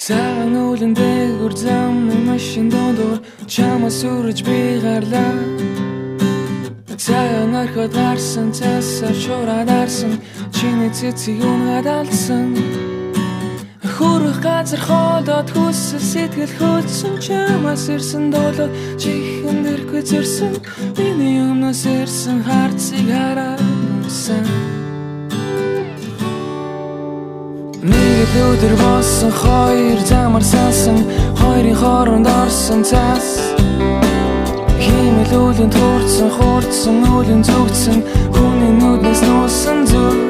Цагаан үүлэн дээгүүр замын машин дондор чамаас үрж би гарлаа. Цагаан орхиод гарсан цасаар шуураад арсан чиний цэцгийг унгаад алдсан. Хүрэх газар хоолоод хүсэл сэтгэл хөлдсөн чамаас ирсэн долоо чихэн дэрхгүй зэрсэн миний өмнөөс ирсэн харцыг хараад нүрсэн. Нэг л өдөр болсон хоёр замар сансан хоёрын хооронд орсон цас. Химэл үүлэнд хуурдсан үүлэн зүгтсэн хүний нүднээс нуусан зүг.